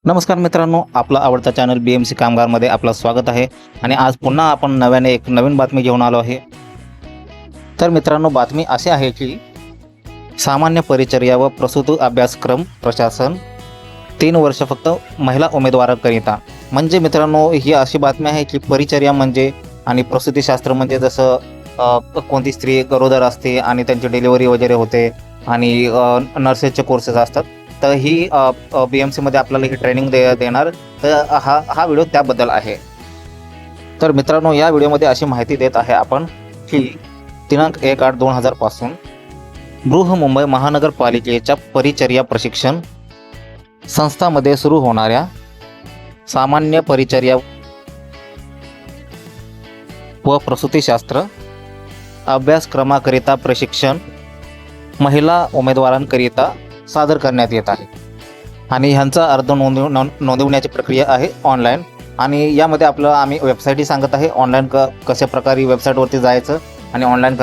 नमस्कार मित्रांनो, आपला आवडता चॅनल BMC कामगारमध्ये आपलं स्वागत आहे. आणि आज पुन्हा आपण नव्याने एक नवीन बातमी घेऊन आलो आहे. तर मित्रांनो, बातमी अशी आहे की सामान्य परिचर्या व प्रसूती अभ्यासक्रम प्रशासन 3 वर्ष फक्त महिला उमेदवारांकरिता. म्हणजे मित्रांनो, ही अशी बातमी आहे की परिचर्या म्हणजे आणि प्रसूतीशास्त्र म्हणजे जसं कोणती स्त्री गरोदर असते आणि त्यांची डिलिव्हरी वगैरे होते आणि नर्सेसचे कोर्सेस असतात, तर ही BMCमध्ये आपल्याला ही ट्रेनिंग देणार. तर हा व्हिडिओ त्याबद्दल आहे. तर मित्रांनो, या व्हिडिओमध्ये अशी माहिती देत आहे आपण की दिनांक 1/8/2000 पासून बृहन्मुंबई महानगरपालिकेच्या परिचर्या प्रशिक्षण संस्थांमध्ये सुरू होणाऱ्या सामान्य परिचर्या व प्रसूतीशास्त्र अभ्यासक्रमाकरिता प्रशिक्षण महिला उमेदवारांकरिता सादर करण्यात येत आहे. आणि ह्यांचा अर्ज नोंदवण्याची प्रक्रिया आहे ऑनलाईन. आणि यामध्ये आपल्याला आम्ही वेबसाईटही सांगत आहे ऑनलाईन कशा प्रकारे वेबसाईटवरती जायचं आणि ऑनलाईन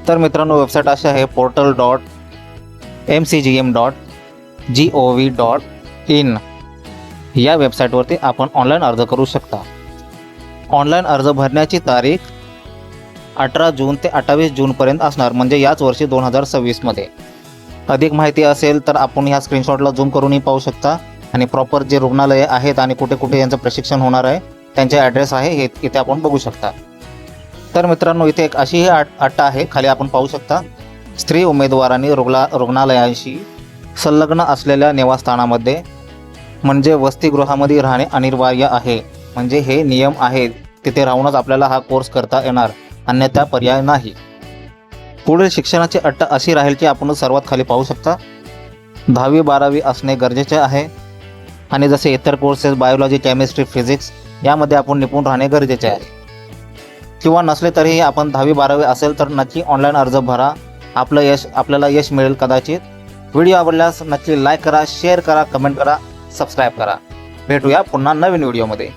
तर मित्रांनो, वेबसाईट अशी आहे portal.mcgm.gov.in. या वेबसाईटवरती आपण ऑनलाईन अर्ज करू शकता. ऑनलाईन अर्ज भरण्याची तारीख 18 जून ते 28 जूनपर्यंत असणार, म्हणजे याच वर्षी 2026मध्ये. अधिक माहिती असेल तर आपण ह्या स्क्रीनशॉटला झूम करूनही पाहू शकता. आणि प्रॉपर जे रुग्णालये आहेत आणि कुठे कुठे यांचं प्रशिक्षण होणार आहे त्यांचे ॲड्रेस आहे हे इथे आपण बघू शकता. तर मित्रांनो, इथे एक अशी ही अट आहे, खाली आपण पाहू शकता. स्त्री उमेदवारांनी रुग्णालयांशी संलग्न असलेल्या निवासस्थानामध्ये म्हणजे वसतिगृहामध्ये राहणे अनिवार्य आहे. म्हणजे हे नियम आहेत, तिथे राहूनच आपल्याला हा कोर्स करता येणार, अन्यथा पर्याय नाही. पुढील शिक्षणाची अट अशी राहील की आपण सर्वात खाली पाहू शकता 10वी-12वी असणे गरजेचे आहे. आणि जसे इतर कोर्सेस बायोलॉजी, केमिस्ट्री, फिजिक्स यामध्ये आपण निपुण राहणे गरजेचे आहे. किंवा नसले तरीही आपण 10वी-12वी असेल तर नक्की ऑनलाईन अर्ज भरा. आपल्याला यश मिळेल कदाचित. व्हिडिओ आवडल्यास नक्की लाईक करा, शेअर करा, कमेंट करा, सबस्क्राईब करा. भेटूया पुन्हा नवीन व्हिडिओमध्ये.